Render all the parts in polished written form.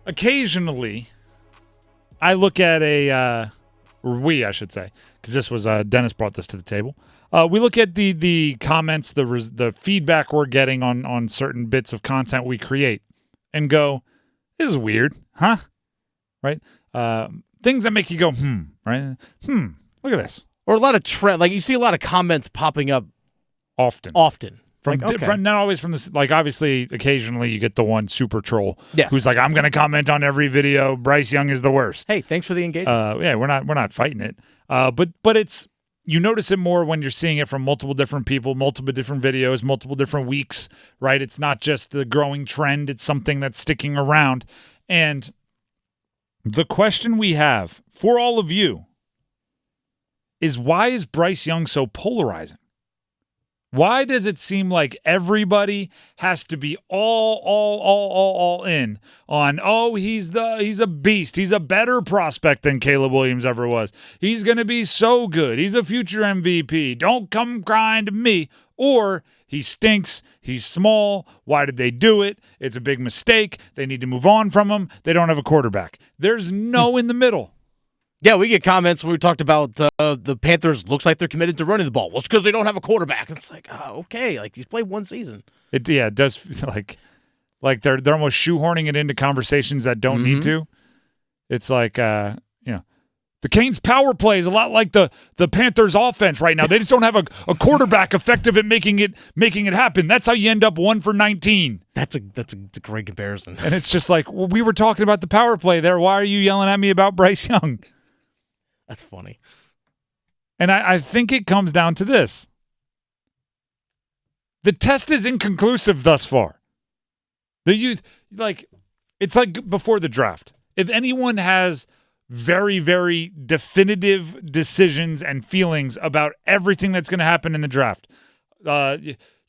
Occasionally, I look at I should say, because this was Dennis brought this to the table. We look at the comments, the feedback we're getting on certain bits of content we create, and go, "This is weird, huh?" Right? Things that make you go, right? Look at this. Or a lot of trend, like you see a lot of comments popping up Often. From Like, okay. different, not always from this. Like obviously, occasionally you get the one super troll who's like, "I'm going to comment on every video. Bryce Young is the worst." Hey, thanks for the engagement. Yeah, we're not fighting it. But it's, you notice it more when you're seeing it from multiple different people, multiple different videos, multiple different weeks. Right? It's not just the growing trend. It's something that's sticking around. And the question we have for all of you is, why is Bryce Young so polarizing? Why does it seem like everybody has to be all in on, oh, he's a beast. He's a better prospect than Caleb Williams ever was. He's going to be so good. He's a future MVP. Don't come crying to me. Or he stinks. He's small. Why did they do it? It's a big mistake. They need to move on from him. They don't have a quarterback. There's no in the middle. Yeah, we get comments when we talked about the Panthers looks like they're committed to running the ball. Well, it's because they don't have a quarterback. It's like, okay, like he's played one season. It does feel like they're almost shoehorning it into conversations that don't need to. It's like the Canes power play is a lot like the Panthers offense right now. They just don't have a quarterback effective at making it happen. That's how you end up 1 for 19. That's a great comparison. And it's just like, well, we were talking about the power play there. Why are you yelling at me about Bryce Young? That's funny. And I think it comes down to this. The test is inconclusive thus far. The youth, it's like before the draft. If anyone has very, very definitive decisions and feelings about everything that's going to happen in the draft,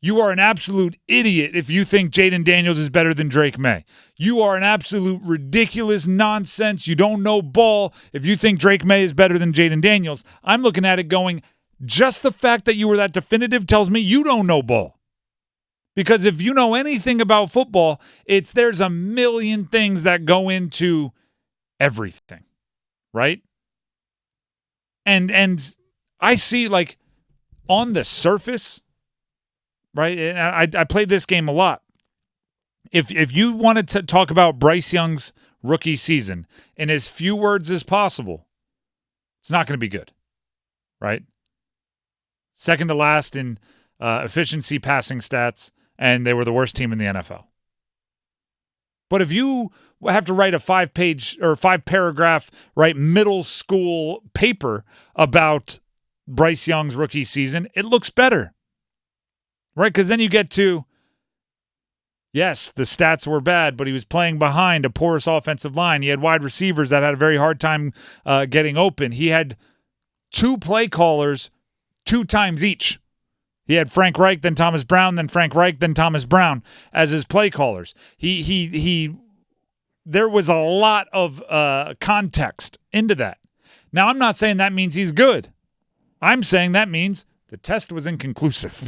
you are an absolute idiot if you think Jaden Daniels is better than Drake May. You are an absolute ridiculous nonsense. You don't know ball if you think Drake May is better than Jaden Daniels. I'm looking at it going, just the fact that you were that definitive tells me you don't know ball. Because if you know anything about football, there's a million things that go into everything, right? And I see, like, on the surface, right? And I played this game a lot. If you wanted to talk about Bryce Young's rookie season in as few words as possible, it's not going to be good, right? Second to last in efficiency passing stats, and they were the worst team in the NFL. But if you have to write a 5-page or 5-paragraph, right, middle school paper about Bryce Young's rookie season, it looks better, right? Because then you get to, yes, the stats were bad, but he was playing behind a porous offensive line. He had wide receivers that had a very hard time getting open. He had 2 play callers 2 times each. He had Frank Reich, then Thomas Brown, then Frank Reich, then Thomas Brown as his play callers. There was a lot of context into that. Now, I'm not saying that means he's good. I'm saying that means the test was inconclusive,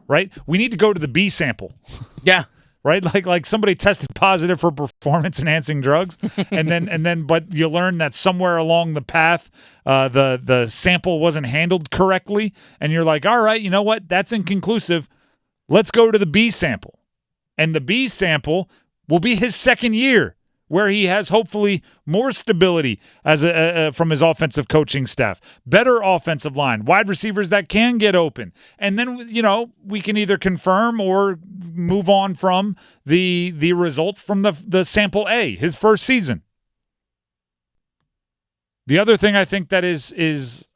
right? We need to go to the B sample. Yeah. Right? Like somebody tested positive for performance-enhancing drugs, and then, but you learn that somewhere along the path, the sample wasn't handled correctly, and you're like, all right, you know what? That's inconclusive. Let's go to the B sample, and the B sample will be his second year, where he has hopefully more stability as from his offensive coaching staff, better offensive line, wide receivers that can get open. And then, we can either confirm or move on from the results from the sample A, his first season. The other thing I think that is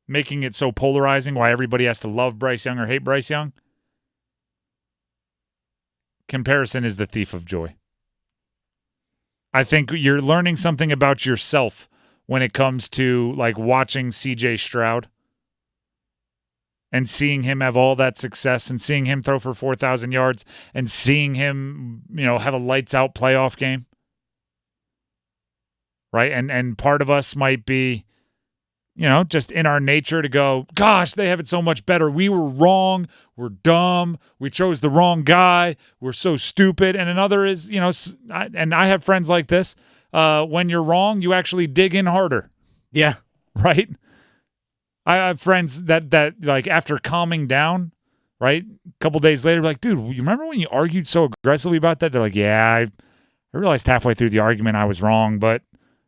making it so polarizing, why everybody has to love Bryce Young or hate Bryce Young, comparison is the thief of joy. I think you're learning something about yourself when it comes to, like, watching C.J. Stroud and seeing him have all that success and seeing him throw for 4,000 yards and seeing him, have a lights-out playoff game, right? And part of us might be, just in our nature to go, gosh, they have it so much better. We were wrong. We're dumb. We chose the wrong guy. We're so stupid. And another is, and I have friends like this. When you're wrong, you actually dig in harder. Yeah. Right? I have friends that like after calming down, right, a couple days later, like, dude, you remember when you argued so aggressively about that? They're like, yeah, I realized halfway through the argument I was wrong, but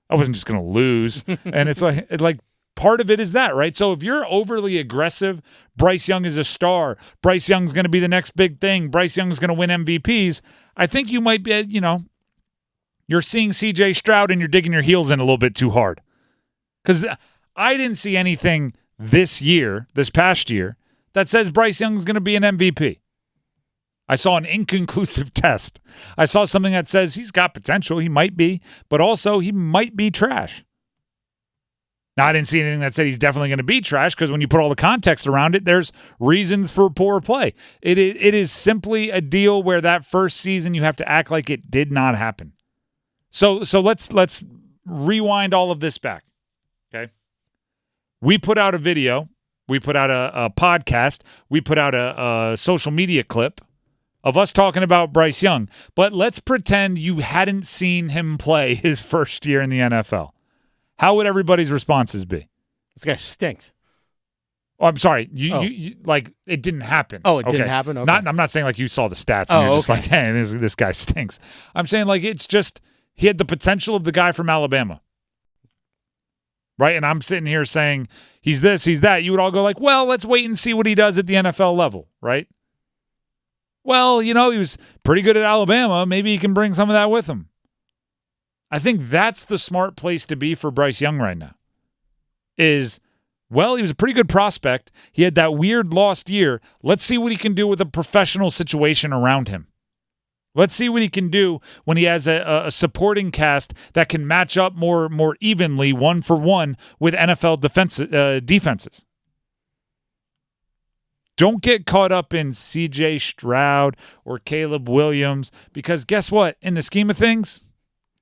I wasn't just going to lose. And it's like part of it is that, right? So if you're overly aggressive, Bryce Young is a star. Bryce Young's going to be the next big thing. Bryce Young's going to win MVPs. I think you might be, you're seeing CJ Stroud and you're digging your heels in a little bit too hard. Because I didn't see anything this past year, that says Bryce Young's going to be an MVP. I saw an inconclusive test. I saw something that says he's got potential, he might be, but also he might be trash. Now, I didn't see anything that said he's definitely going to be trash, because when you put all the context around it, there's reasons for poor play. It is simply a deal where that first season you have to act like it did not happen. So let's rewind all of this back, okay? We put out a video. We put out a podcast. We put out a social media clip of us talking about Bryce Young. But let's pretend you hadn't seen him play his first year in the NFL. How would everybody's responses be? This guy stinks. Oh, I'm sorry. You like it didn't happen. Oh, it didn't happen? Okay. I'm not saying like you saw the stats and you're just like, hey, this guy stinks. I'm saying like it's just he had the potential of the guy from Alabama. Right? And I'm sitting here saying he's this, he's that. You would all go like, well, let's wait and see what he does at the NFL level, right? Well, he was pretty good at Alabama. Maybe he can bring some of that with him. I think that's the smart place to be for Bryce Young right now. He was a pretty good prospect. He had that weird lost year. Let's see what he can do with a professional situation around him. Let's see what he can do when he has a supporting cast that can match up more evenly, one for one, with NFL defenses. Don't get caught up in C.J. Stroud or Caleb Williams, because guess what? In the scheme of things,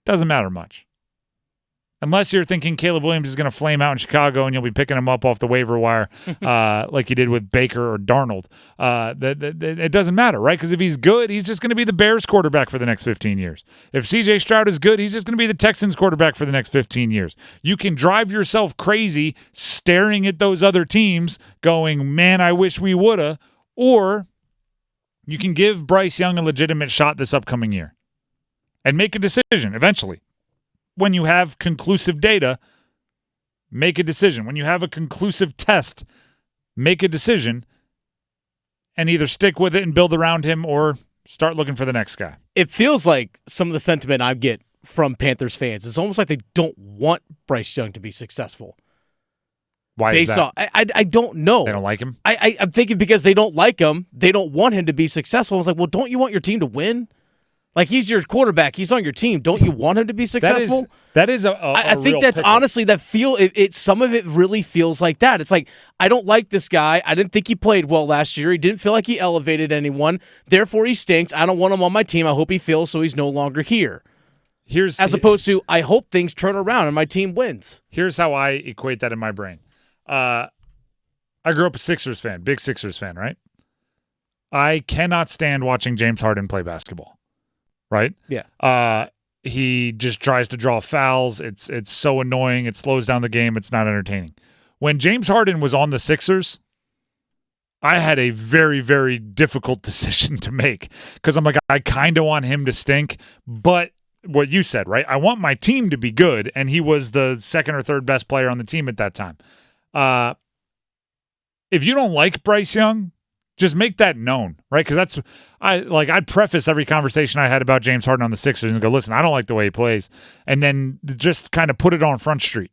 doesn't matter much. Unless you're thinking Caleb Williams is going to flame out in Chicago and you'll be picking him up off the waiver wire like you did with Baker or Darnold. It doesn't matter, right? Because if he's good, he's just going to be the Bears quarterback for the next 15 years. If C.J. Stroud is good, he's just going to be the Texans quarterback for the next 15 years. You can drive yourself crazy staring at those other teams going, man, I wish we woulda. Or you can give Bryce Young a legitimate shot this upcoming year and make a decision eventually. When you have conclusive data, make a decision. When you have a conclusive test, make a decision and either stick with it and build around him or start looking for the next guy. It feels like some of the sentiment I get from Panthers fans is almost like they don't want Bryce Young to be successful. Why is that? I don't know. They don't like him? I'm thinking because they don't like him, they don't want him to be successful. It's like, well, don't you want your team to win? Like, he's your quarterback. He's on your team. Don't you want him to be successful? That is I think real that's pickle. honestly that some of it really feels like that. It's like, I don't like this guy. I didn't think he played well last year. He didn't feel like he elevated anyone. Therefore, he stinks. I don't want him on my team. I hope he feels so he's no longer here. As opposed to, I hope things turn around and my team wins. Here's how I equate that in my brain. I grew up a Sixers fan, big Sixers fan, right? I cannot stand watching James Harden play basketball. Right? Yeah. He just tries to draw fouls. It's so annoying. It slows down the game. It's not entertaining. When James Harden was on the Sixers, I had a very, very difficult decision to make because I'm like, I kind of want him to stink, but what you said, right? I want my team to be good, and he was the second or third best player on the team at that time. If you don't like Bryce Young, just make that known, right? Because I'd preface every conversation I had about James Harden on the Sixers and go, listen, I don't like the way he plays. And then just kind of put it on Front Street,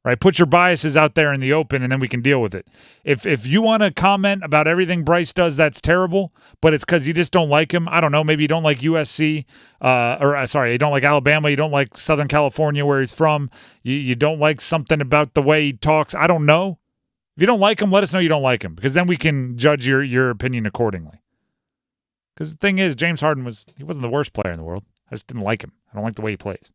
right? Put your biases out there in the open and then we can deal with it. If you want to comment about everything Bryce does that's terrible, but it's because you just don't like him, I don't know, maybe you don't like USC, you don't like Alabama, you don't like Southern California where he's from, you don't like something about the way he talks, I don't know. If you don't like him, let us know you don't like him, because then we can judge your opinion accordingly. Because the thing is, James Harden wasn't the worst player in the world. I just didn't like him. I don't like the way he plays.